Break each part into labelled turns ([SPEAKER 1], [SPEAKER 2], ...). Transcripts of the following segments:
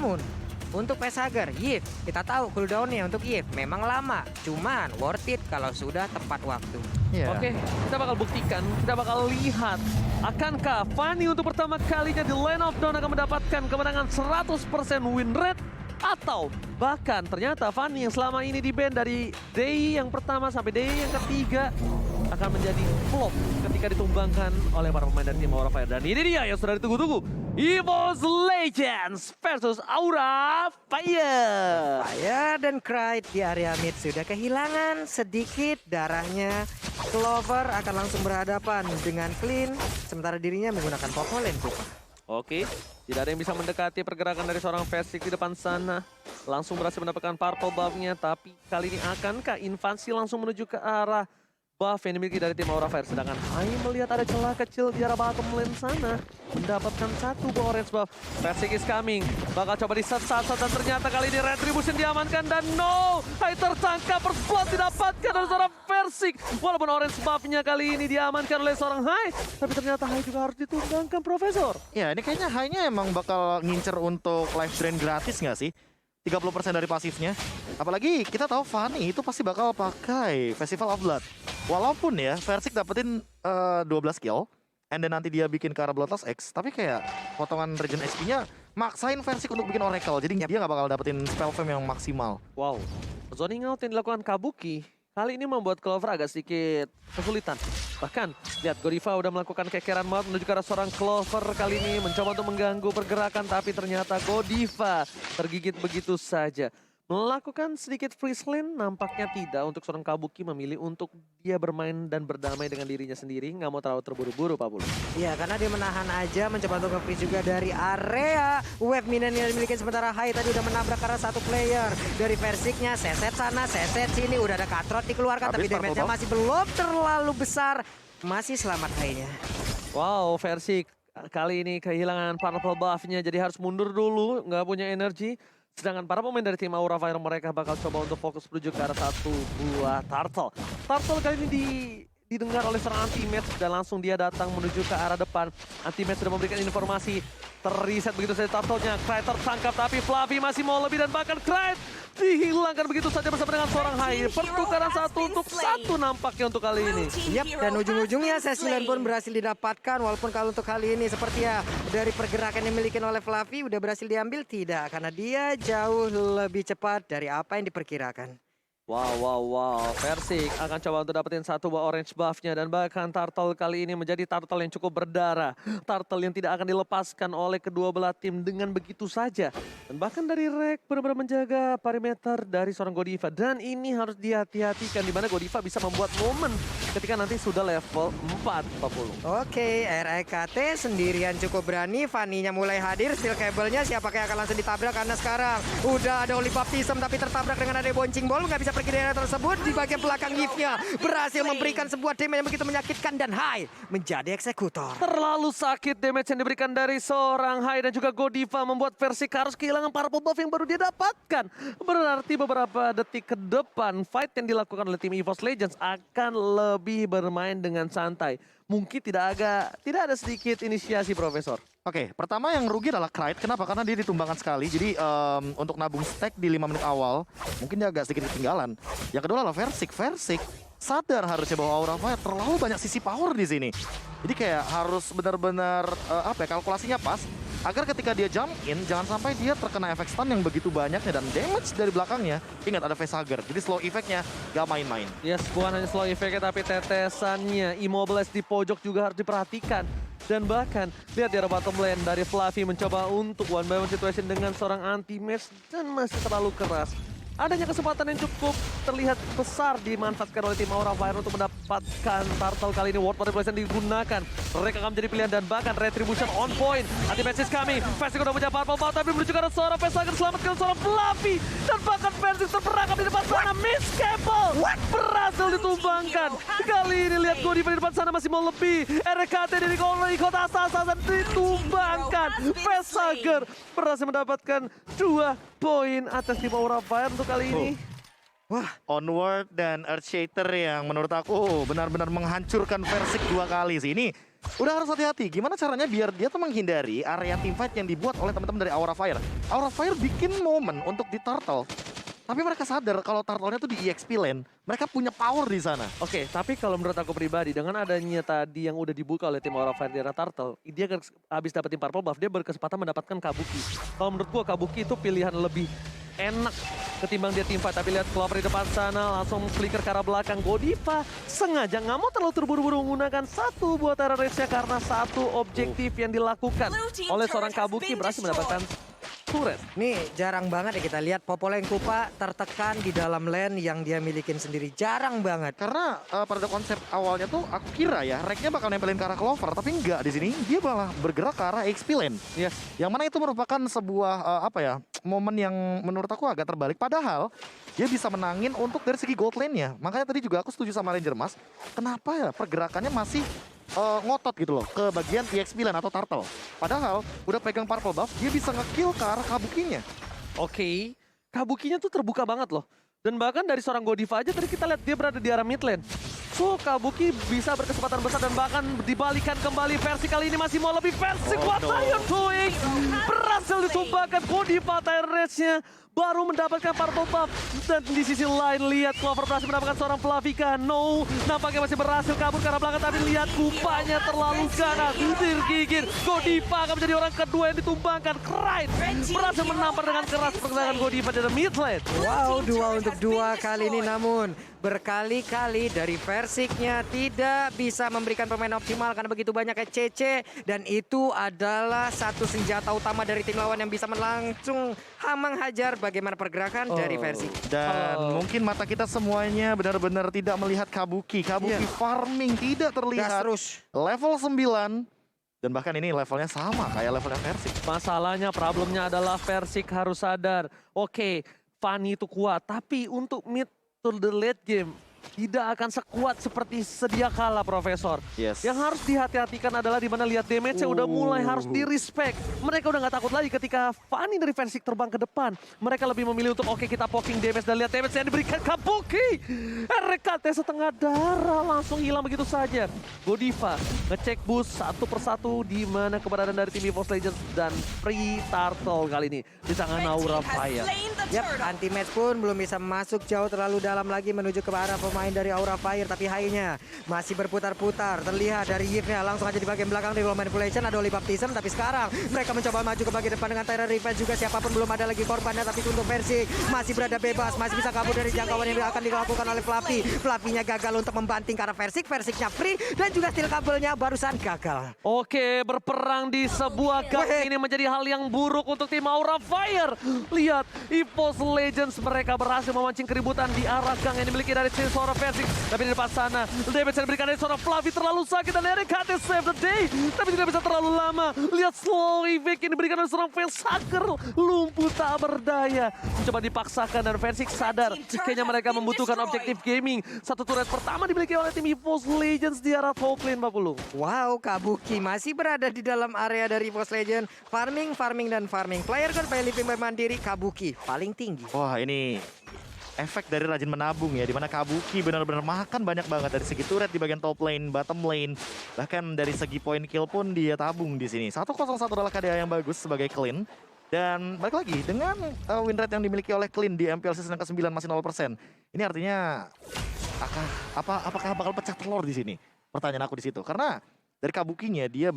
[SPEAKER 1] Namun, untuk Facehugger, Yves, kita tahu cooldownnya untuk Yves memang lama. Cuman worth it kalau sudah tepat waktu.
[SPEAKER 2] Iya.
[SPEAKER 3] Oke, kita bakal buktikan, kita bakal lihat. Akankah Fanny untuk pertama kalinya di Land of Dawn akan mendapatkan kemenangan 100% win rate? Atau bahkan ternyata Fanny yang selama ini di-ban dari day yang pertama sampai day yang ketiga akan menjadi flop ketika ditumbangkan oleh para pemain dari tim Aura Fire. Dan ini dia yang sudah ditunggu-tunggu. EVOS Legends versus Aura Fire.
[SPEAKER 1] Fire dan Clyde di area mid sudah kehilangan sedikit darahnya. Clover akan langsung berhadapan dengan Clean, sementara dirinya menggunakan Pokolin.
[SPEAKER 3] Oke, tidak ada yang bisa mendekati pergerakan dari seorang Versik di depan sana. Langsung berhasil mendapatkan purple buff-nya, tapi kali ini akankah invasi langsung menuju ke arah buff yang dimiliki dari tim Aura Fire. Sedangkan Hai melihat ada celah kecil di arah bottom lane sana. Mendapatkan satu buah orange buff. Versik is coming. Bakal coba disat-sat dan ternyata kali ini Retribution diamankan. Dan no! Hai tertangkap, first blood didapatkan oleh seorang Versik. Walaupun orange buff-nya kali ini diamankan oleh seorang Hai. Tapi ternyata Hai juga harus ditumbangkan, Profesor.
[SPEAKER 2] Ya, ini kayaknya Hai-nya emang bakal ngincer untuk life drain gratis nggak sih? 30% dari pasifnya. Apalagi kita tahu Fanny itu pasti bakal pakai Festival of Blood. Walaupun ya, Versik dapetin 12 kill. And then nanti dia bikin ke arah Bloodlust X. Tapi kayak potongan regen HP-nya maksain Versik untuk bikin Oracle. Jadi dia nggak bakal dapetin spell fame yang maksimal.
[SPEAKER 3] Wow, zoning out yang dilakukan Kabuki kali ini membuat Clover agak sedikit kesulitan. Bahkan, lihat Godiva udah melakukan kekeran banget menuju ke arah seorang Clover kali ini. Mencoba untuk mengganggu pergerakan, tapi ternyata Godiva tergigit begitu saja. Melakukan sedikit freeze lane, nampaknya tidak untuk seorang Kabuki memilih untuk dia bermain dan berdamai dengan dirinya sendiri. Nggak mau terlalu terburu-buru, Pak Bulu.
[SPEAKER 1] Iya, karena dia menahan aja, mencoba untuk nge-freeze juga dari area wave minion yang dimiliki. Sementara Hai tadi udah menabrak karena satu player dari Versiknya. Seset sana, seset sini, udah ada Katrot dikeluarkan.
[SPEAKER 2] Habis
[SPEAKER 1] Tapi damage-nya masih belum terlalu besar. Masih selamat Hai-nya.
[SPEAKER 3] Wow, Versik kali ini kehilangan purple buff-nya, jadi harus mundur dulu, nggak punya energi. Sedangkan para pemain dari tim Aura Fire mereka bakal coba untuk fokus menuju ke arah satu buah turtle. Turtle kali ini didengar oleh seorang anti-match dan langsung dia datang menuju ke arah depan. Anti-match sudah memberikan informasi. Terreset begitu saja turtle-nya. Clyde tertangkap tapi Fluffy masih mau lebih dan bahkan Clyde dihilangkan begitu saja bersama dengan seorang Hai. Pertukaran 1-1 nampaknya untuk kali ini.
[SPEAKER 1] Yap, dan ujung-ujungnya C9 pun berhasil didapatkan. Walaupun kalau untuk kali ini seperti ya dari pergerakan yang dimiliki oleh Fluffy udah berhasil diambil, tidak. Karena dia jauh lebih cepat dari apa yang diperkirakan.
[SPEAKER 3] Wow. Versik akan coba untuk dapetin satu buah orange buff-nya. Dan bahkan Turtle kali ini menjadi Turtle yang cukup berdarah. Turtle yang tidak akan dilepaskan oleh kedua belah tim dengan begitu saja. Dan bahkan dari Rek benar-benar menjaga perimeter dari seorang Godiva. Dan ini harus dihati-hatikan di mana Godiva bisa membuat momen ketika nanti sudah level 4.
[SPEAKER 1] Oke, REKT sendirian cukup berani. Fanny-nya mulai hadir, steel cable-nya siapakah yang akan langsung ditabrak. Karena sekarang udah ada Holy Baptism tapi tertabrak dengan ada boncing ball. Nggak bisa pergi dari area tersebut. Di bagian belakang Yves-nya berhasil memberikan sebuah damage yang begitu menyakitkan. Dan Hai menjadi eksekutor.
[SPEAKER 3] Terlalu sakit damage yang diberikan dari seorang Hai dan juga Godiva membuat Versik harus kehilangan purple buff yang baru dia dapatkan. Berarti beberapa detik ke depan fight yang dilakukan oleh tim EVOS Legends akan lebih bermain dengan santai. Mungkin tidak ada sedikit inisiasi, Profesor.
[SPEAKER 2] Oke, pertama yang rugi adalah Clyde. Kenapa? Karena dia ditumbangkan sekali. Jadi untuk nabung stack di 5 menit awal, mungkin dia agak sedikit ketinggalan. Yang kedua adalah Versik. Versik sadar harusnya bahwa Aura Fire terlalu banyak sisi power di sini. Jadi kayak harus benar-benar kalkulasinya pas. Agar ketika dia jump in, jangan sampai dia terkena efek stun yang begitu banyaknya dan damage dari belakangnya. Ingat ada Facehugger, jadi slow effect-nya gak main-main.
[SPEAKER 3] Yes, bukan hanya slow effect-nya tapi tetesannya. Immobilize di pojok juga harus diperhatikan. Dan bahkan, lihat di arah bottom lane dari Fluffy mencoba untuk one by one situation dengan seorang anti-match dan masih terlalu keras. Adanya kesempatan yang cukup terlihat besar dimanfaatkan oleh tim Aura Fire untuk mendapatkan Turtle kali ini. Ward Manipulation digunakan. Mereka akan menjadi pilihan dan bahkan Retribution on point. Anti-match is coming. Versik udah punya purple ball tapi menuju ke arah seorang Facehugger selamatkan seorang Fluffy. Dan bahkan Versik terperangkap di depan sana. Miss Cable berhasil ditumbangkan. Kali ini lihat Godiva di depan sana masih mau lebih. RKT dari ikut asal-asalan ditumbangkan. Facehugger berhasil mendapatkan 2 poin atas tim Aura Fire untuk kali ini.
[SPEAKER 2] Wah, Onward dan Earthshaker yang menurut aku benar-benar menghancurkan Versik 2 kali sih. Ini udah harus hati-hati. Gimana caranya biar dia tuh menghindari area teamfight yang dibuat oleh teman-teman dari Aura Fire. Aura Fire bikin momen untuk di Turtle. Tapi mereka sadar kalau Turtle-nya tuh di EXP lane. Mereka punya power di sana.
[SPEAKER 3] Oke, tapi kalau menurut aku pribadi, dengan adanya tadi yang udah dibuka oleh tim Aura Fire di arah Turtle, dia habis dapetin purple buff, dia berkesempatan mendapatkan Kabuki. Kalau menurut gua Kabuki itu pilihan lebih enak ketimbang dia teamfight. Tapi lihat Clover di depan sana, langsung flicker ke arah belakang. Godiva sengaja nggak mau terlalu terburu-buru menggunakan satu buah Terror Rage-nya karena satu objektif yang dilakukan oleh seorang Kabuki berhasil mendapatkan turret.
[SPEAKER 1] Nih jarang banget ya kita lihat Popolengkupa tertekan di dalam lane yang dia milikin sendiri. Jarang banget.
[SPEAKER 2] Karena pada konsep awalnya tuh aku kira ya Reknya bakal nempelin ke arah Clover, tapi enggak, di sini dia malah bergerak ke arah XP lane.
[SPEAKER 3] Yes.
[SPEAKER 2] Yang mana itu merupakan sebuah momen yang menurut aku agak terbalik. Padahal dia bisa menangin untuk dari segi gold lane-nya. Makanya tadi juga aku setuju sama Ranger Mas. Kenapa ya pergerakannya masih ngotot gitu loh ke bagian EXP lane atau Turtle. Padahal udah pegang purple buff, dia bisa nge-kill ke arah Kabukinya.
[SPEAKER 3] Oke, Kabukinya tuh terbuka banget loh. Dan bahkan dari seorang Godiva aja tadi kita lihat dia berada di arah mid lane. So, Kabuki bisa berkesempatan besar dan bahkan dibalikan kembali. Versi kali ini masih mau lebih versi. What are you doing? Berhasil ditumbangkan Godiva Terror Rage-nya. Baru mendapatkan purple buff. Dan di sisi lain lihat Clover berhasil mendapatkan seorang Flavika. No, nampaknya masih berhasil kabur ke arah belakang. Tapi lihat kupanya terlalu ganas. Tergigit. Godiva akan menjadi orang kedua yang ditumbangkan. Kraid berhasil menampar dengan keras pergerakan Godiva dari mid lane.
[SPEAKER 1] Wow, 2 untuk 2 kali ini namun berkali-kali dari Versiknya tidak bisa memberikan pemain optimal karena begitu banyak CC dan itu adalah satu senjata utama dari tim lawan yang bisa langsung menghajar bagaimana pergerakan dari Versik.
[SPEAKER 2] Dan mungkin mata kita semuanya benar-benar tidak melihat Kabuki. Kabuki farming tidak terlihat.
[SPEAKER 1] Gas terus.
[SPEAKER 2] Level 9 dan bahkan ini levelnya sama kayak levelnya Versik.
[SPEAKER 3] Masalahnya, problemnya adalah Versik harus sadar. Oke, Fanny itu kuat, tapi untuk mid to the late game tidak akan sekuat seperti sedia kala, Profesor.
[SPEAKER 2] Yes.
[SPEAKER 3] Yang harus dihati-hatikan adalah di mana lihat damage-nya udah mulai harus di-respect. Mereka udah nggak takut lagi ketika Fanny dari Versik terbang ke depan. Mereka lebih memilih untuk oke kita poking damage dan lihat damage yang diberikan Kabuki. RKT setengah darah langsung hilang begitu saja. Godiva ngecek boost satu persatu di mana keberadaan dari tim EVOS Legends dan Free Turtle kali ini di tangan Aura Fire.
[SPEAKER 1] Yap, anti-match pun belum bisa masuk jauh terlalu dalam lagi menuju ke arah pemain dari Aura Fire. Tapi high-nya masih berputar-putar. Terlihat dari Yves-nya langsung aja di bagian belakang dari Roll Manipulation. Ada Oli Baptism, tapi sekarang mereka mencoba maju ke bagian depan dengan Terror Revenge juga. Siapapun belum ada lagi korbannya, tapi untuk Versik masih berada bebas. Masih bisa kabur dari jangkauan yang akan dilakukan oleh Fluffy. Fluffy-nya gagal untuk membanting karena Versik. Versiknya free dan juga steal kabelnya barusan gagal.
[SPEAKER 3] Oke, berperang di sebuah gang ini menjadi hal yang buruk untuk tim Aura Fire. Lihat, EVOS Legends mereka berhasil memancing keributan di arah gang yang dimiliki dari seorang Versik. Tapi di depan sana, damage yang diberikan dari seorang Fluffy terlalu sakit dan RKT save the day. Tapi tidak bisa terlalu lama. Lihat slow evict yang diberikan oleh seorang Facehacker. Lumpuh tak berdaya. Mencoba dipaksakan dan Versik sadar. Kayaknya mereka membutuhkan objektif gaming. Satu turret pertama dimiliki oleh tim EVOS Legends di arah top lane 40.
[SPEAKER 1] Wow, Kabuki masih berada di dalam area dari EVOS Legends. Farming, dan farming. Player God by living by mandiri, Kabuki paling tinggi.
[SPEAKER 2] Wah, ini efek dari rajin menabung ya, dimana Kabuki benar-benar makan banyak banget dari segi turret di bagian top lane, bottom lane, bahkan dari segi point kill pun dia tabung di sini. 101 adalah KDA yang bagus sebagai clean. Dan balik lagi dengan win rate yang dimiliki oleh clean di MPL season ke-9 masih 0%. Ini artinya apakah bakal pecah telur di sini? Pertanyaan aku di situ. Karena dari Kabukinya dia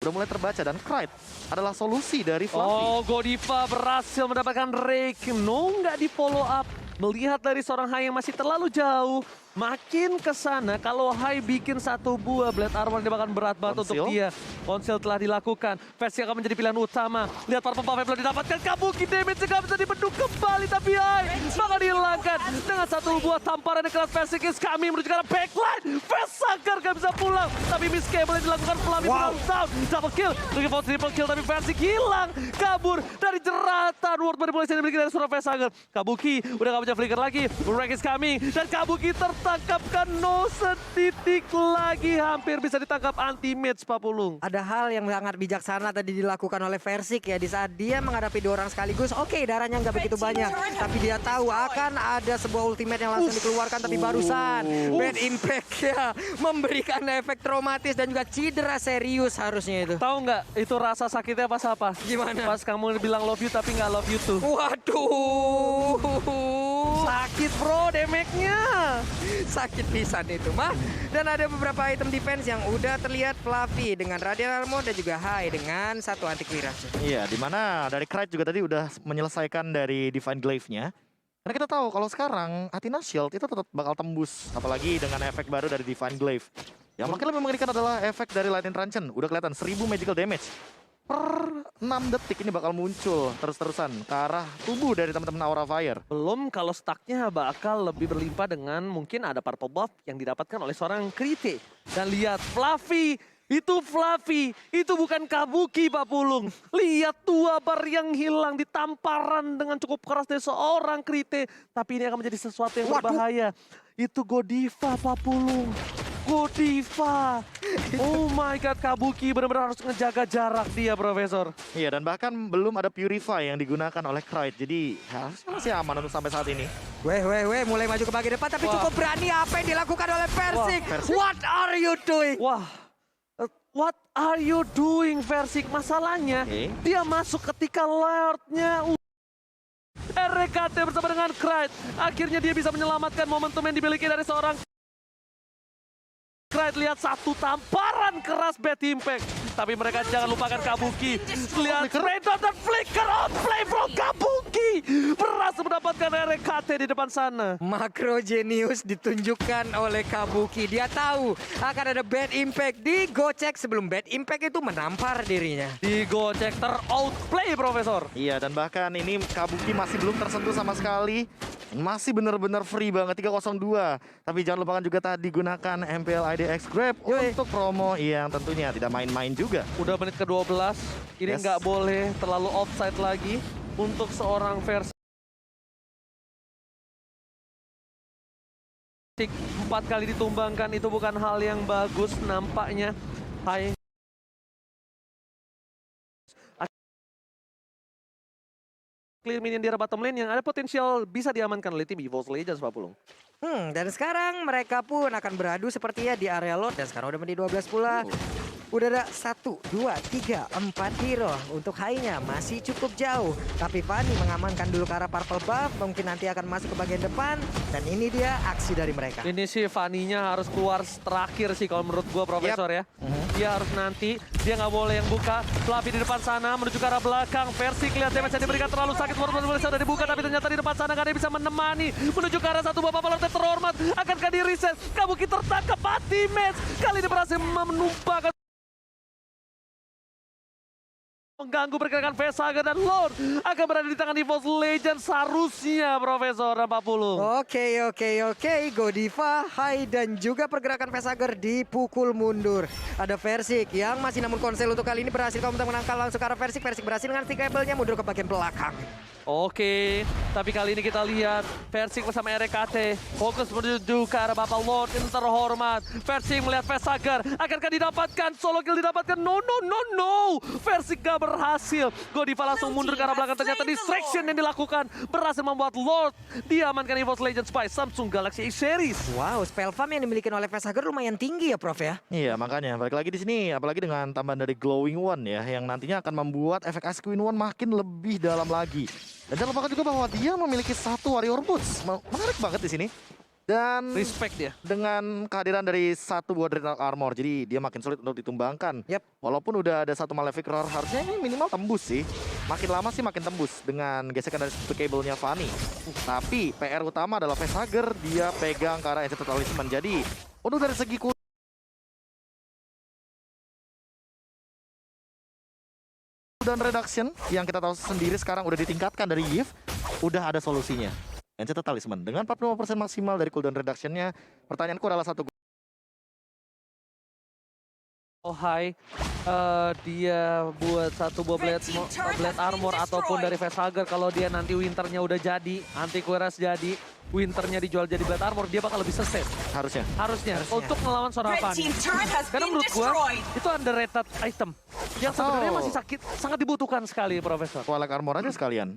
[SPEAKER 2] udah mulai terbaca dan Kraid adalah solusi dari Fluffy.
[SPEAKER 3] Oh, Godiva berhasil mendapatkan rake. No, nggak di follow up. Melihat dari seorang Hai yang masih terlalu jauh. Makin ke sana, kalau Hai bikin satu buah Blade Armor, dia bahkan berat banget untuk dia. Konsil telah dilakukan. Versi akan menjadi pilihan utama. Lihat para pembuff yang belum didapatkan. Kabuki damage nggak bisa dibendung kembali. Tapi Hai bakal dihilangkan dengan satu buah tamparan yang keras. Versi is kami menuju ke arah backline. Facehacker nggak bisa pulang. Tapi Miss Cable yang dilakukan Fluffy down. Double kill. Looking for triple kill. Tapi Versi hilang. Kabur dari jeratan World manipulasi yang dimiliki dari seorang Facehugger. Kabuki udah gak punya flicker lagi. Wreck is coming. Dan Kabuki tertangkapkan no setitik lagi. Hampir bisa ditangkap anti-match Papulung.
[SPEAKER 1] Ada hal yang sangat bijaksana tadi dilakukan oleh Versik ya. Di saat dia menghadapi 2 orang sekaligus, oke darahnya nggak begitu banyak. Tapi dia tahu akan ada sebuah ultimate yang langsung dikeluarkan. Tapi barusan Bad Impact ya memberikan efek traumatis dan juga cedera serius harusnya itu.
[SPEAKER 3] Tahu nggak itu rasa sakitnya pas apa?
[SPEAKER 1] Gimana?
[SPEAKER 3] Pas kamu bilang love you tapi nggak love you too.
[SPEAKER 1] Waduh.
[SPEAKER 3] Sakit bro, damage-nya.
[SPEAKER 1] Sakit pisan itu mah. Dan ada beberapa item defense yang udah terlihat Fluffy dengan Radiant Armor dan juga High dengan satu anti-Quiras.
[SPEAKER 2] Iya, dimana dari Krite juga tadi udah menyelesaikan dari Divine Glaive-nya. Karena kita tahu kalau sekarang Athena Shield itu tetap bakal tembus. Apalagi dengan efek baru dari Divine Glaive. Yang makin lebih mengerikan adalah efek dari Lightning Truncheon. Udah kelihatan 1000 magical damage. Per 6 detik ini bakal muncul terus-terusan ke arah tubuh dari teman-teman Aura Fire.
[SPEAKER 3] Belum kalau stacknya bakal lebih berlimpah dengan mungkin ada purple buff yang didapatkan oleh seorang Krite. Dan lihat Fluffy, itu bukan Kabuki Pak Pulung. Lihat 2 bar yang hilang ditamparan dengan cukup keras dari seorang Krite. Tapi ini akan menjadi sesuatu yang berbahaya. Itu Godiva Pak Pulung. Godiva. Oh my god, Kabuki benar-benar harus ngejaga jarak dia, Profesor.
[SPEAKER 2] Iya, dan bahkan belum ada Purify yang digunakan oleh Krite. Jadi harusnya masih aman untuk sampai saat ini.
[SPEAKER 1] Weh, mulai maju ke bagian depan tapi cukup berani apa yang dilakukan oleh Versik. What are you doing?
[SPEAKER 3] Wah, what are you doing, Versik? Masalahnya, dia masuk ketika Lordnya RKT bersama dengan Krite. Akhirnya dia bisa menyelamatkan momentum yang dimiliki dari seorang Krite. Lihat satu tamparan keras Bad Impact. Tapi mereka jangan lupakan Kabuki. Lihat Predator dan Flicker outplay from Kabuki. Berhasil mendapatkan RKT di depan sana.
[SPEAKER 1] Makro Genius ditunjukkan oleh Kabuki. Dia tahu akan ada Bad Impact. Digocek sebelum Bad Impact itu menampar dirinya.
[SPEAKER 3] Digocek ter-outplay, Profesor.
[SPEAKER 2] Iya, dan bahkan ini Kabuki masih belum tersentuh sama sekali. Masih benar-benar free banget 302. Tapi jangan lupakan juga tadi gunakan MPL IDX Grab untuk promo yang tentunya tidak main-main juga.
[SPEAKER 3] Udah menit ke-12. Ini nggak boleh terlalu offside lagi untuk seorang versi. 4 kali ditumbangkan itu bukan hal yang bagus nampaknya. Hai. Clear minion di arah bottom lane yang ada potensial bisa diamankan oleh tim EVOS Legends, Pak Pulung.
[SPEAKER 1] Dan sekarang mereka pun akan beradu sepertinya di area Lord. Dan sekarang udah menit 12 pula. Udah ada 1, 2, 3, 4 hero. Untuk high-nya masih cukup jauh. Tapi Fanny mengamankan dulu ke arah purple buff. Mungkin nanti akan masuk ke bagian depan. Dan ini dia aksi dari mereka.
[SPEAKER 3] Ini sih Fanny-nya harus keluar terakhir sih kalau menurut gua, Profesor ya. Dia harus nanti, dia nggak boleh yang buka. Fluffy di depan sana menuju ke arah belakang. Versik lihat damage yang diberikan terlalu sakit. Walaupun sudah dibuka tapi ternyata di depan sana nggak ada yang bisa menemani. Menuju ke arah satu bapak balon terhormat. Akankah di reset? Kabuki tertangkap mati match. Kali ini berhasil menumpahkan mengganggu pergerakan Facehugger dan Lord akan berada di tangan EVOS Legends seharusnya, Profesor dan Pak Pulung.
[SPEAKER 1] Oke. Godiva, High dan juga pergerakan Facehugger dipukul mundur. Ada Versik yang masih namun konsel untuk kali ini berhasil untuk menangkal langsung ke arah Versik. Versik berhasil dengan stick cable-nya mundur ke bagian belakang.
[SPEAKER 3] Oke, tapi kali ini kita lihat Versik bersama RKT fokus menuju ke arah Bapak Lord yang terhormat. Versik melihat Facehugger, akankah didapatkan? Solo kill didapatkan? No. Versik gak berhasil. Godiva langsung mundur ke arah belakang. Ternyata distraction yang dilakukan berhasil membuat Lord diamankan EVOS Legends by Samsung Galaxy A Series.
[SPEAKER 1] Wow, spell farm yang dimiliki oleh Facehugger lumayan tinggi ya, Prof ya?
[SPEAKER 2] Iya, makanya balik lagi di sini, apalagi dengan tambahan dari Glowing One ya, yang nantinya akan membuat efek Ice Queen One makin lebih dalam lagi. Dan jangan lupakan juga bahwa dia memiliki 1 Warrior Boots. Menarik banget di sini. Dan
[SPEAKER 3] Respect dia.
[SPEAKER 2] dengan kehadiran dari 1 buah Dreadnought Armor, jadi dia makin sulit untuk ditumbangkan. Walaupun udah ada 1 Malefic Roar, harusnya ini minimal tembus sih. Makin lama sih makin tembus dengan gesekan dari cable-nya Fanny. Tapi PR utama adalah Facehugger, dia pegang ke arah Enchanted Talisman. Jadi untuk dari segi dan reduction yang kita tahu sendiri sekarang udah ditingkatkan dari Yves, udah ada solusinya. Enchanted Talisman dengan 45% maksimal dari cooldown reduction-nya. Pertanyaanku adalah satu,
[SPEAKER 3] Oh hai, dia buat satu buah blade armor ataupun dari facehugger. Kalau dia nanti winternya udah jadi, anti kueras jadi, winternya dijual jadi blade armor, dia bakal lebih sustain. Harusnya. Untuk melawan seorang Fanny. Karena menurut gua itu underrated item yang sebenarnya masih sangat dibutuhkan sekali, Profesor.
[SPEAKER 2] Twilight Armor aja sekalian.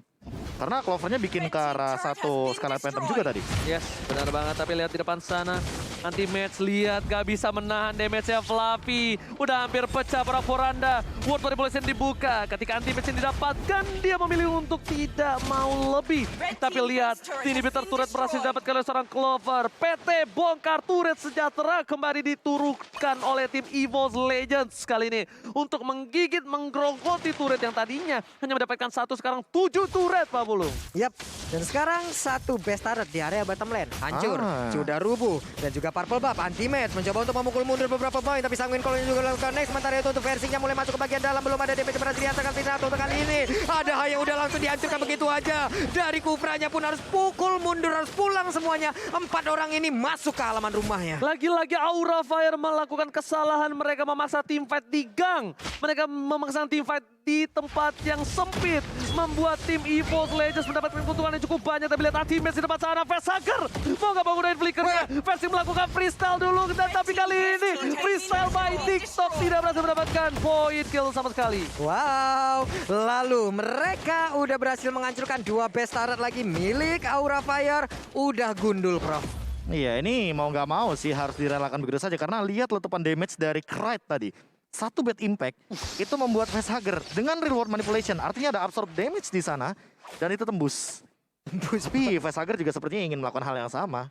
[SPEAKER 2] Karena Clovernya bikin ke arah satu Scarlet Phantom juga tadi.
[SPEAKER 3] Yes, benar banget. Tapi lihat di depan sana, anti-match lihat gak bisa menahan damage-nya Fluffy. Udah hampir pecah para Foranda. World Manipulation dibuka. Ketika anti-match yang didapatkan, dia memilih untuk tidak mau lebih. Tapi lihat, inhibitor turret berhasil didapatkan oleh seorang Clover. PT bongkar turret sejahtera kembali diturunkan oleh tim EVOS Legends kali ini. Untuk menggigit, menggerogoti turret yang tadinya hanya mendapatkan 1, sekarang 7 turret, Pak Bulung.
[SPEAKER 1] Yap, dan sekarang satu best turret di area bottom lane. Hancur, sudah rubuh. Dan juga Purple Buff, anti-match. Mencoba untuk memukul mundur beberapa poin. Tapi Sanguine Call juga lakukan next. Sementara itu untuk versinya mulai masuk ke bagian dalam. Belum ada damage berhasil dihantarkan tidak untuk kali ini. Ada Hai yang udah langsung dihancurkan begitu aja. Dari Kufranya pun harus pukul mundur, harus pulang semuanya. 4 orang ini masuk ke halaman rumahnya.
[SPEAKER 3] Lagi-lagi Aura Fire melakukan kesalahan. Mereka memaksa team fight di gang. Mereka memaksa team fight di tempat yang sempit. Membuat tim EVOS Legends mendapatkan keuntungan yang cukup banyak. Tapi lihat anti-match di depan sana. Facehugger mau gak bangunin flickernya. Versi melakukan freestyle dulu. Dan tapi kali ini freestyle by TikTok tidak berhasil mendapatkan point kill sama sekali.
[SPEAKER 1] Wow, lalu mereka udah berhasil menghancurkan 2 best turret lagi milik Aura Fire. Udah gundul, Prof.
[SPEAKER 2] Iya, ini mau nggak mau sih harus direlakan begitu saja. Karena lihat letupan damage dari Krite tadi. 1 bad impact itu membuat Facehugger dengan reward manipulation. Artinya ada absorb damage di sana dan itu tembus. Tapi Facehugger juga sepertinya ingin melakukan hal yang sama.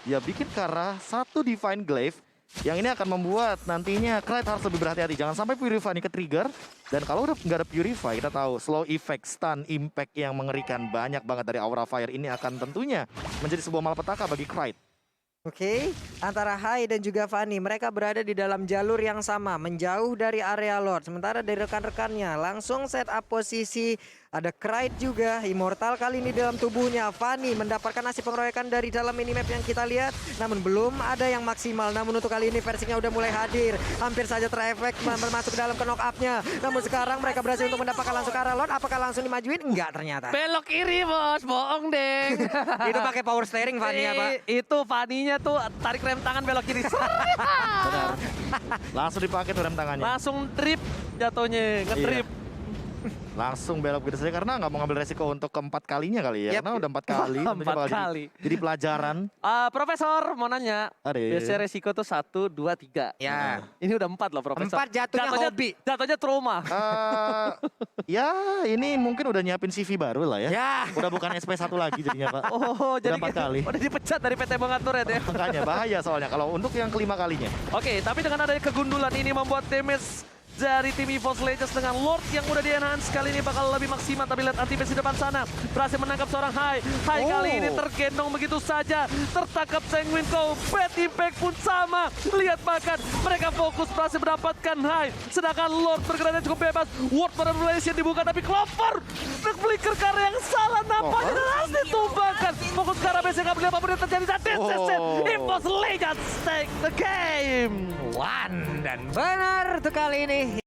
[SPEAKER 2] Dia bikin ke arah 1 Divine Glaive yang ini akan membuat nantinya Krite harus lebih berhati-hati. Jangan sampai Purify ini ke-trigger. Dan kalau udah nggak ada Purify, kita tahu slow effect, stun, impact yang mengerikan banyak banget dari Aura Fire ini akan tentunya menjadi sebuah malapetaka bagi Krite.
[SPEAKER 1] Oke, antara Hai dan juga Fanny, mereka berada di dalam jalur yang sama, menjauh dari area Lord. Sementara dari rekan-rekannya langsung set up posisi. Ada Krite juga, Immortal kali ini dalam tubuhnya. Fanny mendapatkan nasib pengeroyokan dari dalam minimap yang kita lihat. Namun belum ada yang maksimal. Namun untuk kali ini versinya udah mulai hadir. Hampir saja terefek masuk dalam ke knock up-nya. Namun sekarang mereka berhasil untuk mendapatkan langsung ke arah Lord. Apakah langsung dimajuin? Enggak ternyata.
[SPEAKER 3] Belok kiri bos, bohong deng.
[SPEAKER 1] Itu pakai power steering Fanny apa?
[SPEAKER 3] Itu Fanny-nya tuh tarik rem tangan belok kiri.
[SPEAKER 2] Benar. Langsung dipakai tuh rem tangannya.
[SPEAKER 3] Langsung trip jatuhnya, ngetrip.
[SPEAKER 2] Langsung belok gitu saja karena nggak mau ngambil resiko untuk keempat kalinya kali ya.
[SPEAKER 1] Yep.
[SPEAKER 2] Karena udah 4 kali. tentunya
[SPEAKER 3] 4
[SPEAKER 2] bakal
[SPEAKER 3] kali.
[SPEAKER 2] Jadi pelajaran.
[SPEAKER 3] Profesor mau nanya.
[SPEAKER 2] Ade.
[SPEAKER 3] Biasanya resiko tuh 1, 2, 3.
[SPEAKER 1] Ya.
[SPEAKER 3] Ini udah 4 loh Profesor.
[SPEAKER 1] 4 jatuhnya hobi.
[SPEAKER 3] Jatuhnya trauma.
[SPEAKER 2] Ya ini mungkin udah nyiapin CV baru lah ya.
[SPEAKER 1] Ya.
[SPEAKER 2] Udah bukan SP1 lagi jadinya Pak.
[SPEAKER 3] Oh, jadi
[SPEAKER 2] 4 kali.
[SPEAKER 3] udah dipecat dari PT Bongkar Turret ya.
[SPEAKER 2] Makanya bahaya soalnya kalau untuk yang kelima kalinya.
[SPEAKER 3] Oke, tapi dengan adanya kegundulan ini membuat damage dari tim EVOS Legends dengan Lord yang udah di-enhance kali ini bakal lebih maksimal. Tapi lihat anti-match di depan sana berhasil menangkap seorang Hai. Hai kali ini tergendong begitu saja. Tertangkap Sanguine Cow. Bad impact pun sama. Lihat bahkan mereka fokus berhasil mendapatkan Hai. Sedangkan Lord bergeraknya cukup bebas. World Manipulation dibuka tapi Clover flicker ke arah yang salah. Nampaknya dan harus ditumbangkan. Fokus ke arah BC nggak boleh apapun yang terjadi. Dan EVOS Legends take the game.
[SPEAKER 1] Dan benar tuh kali ini.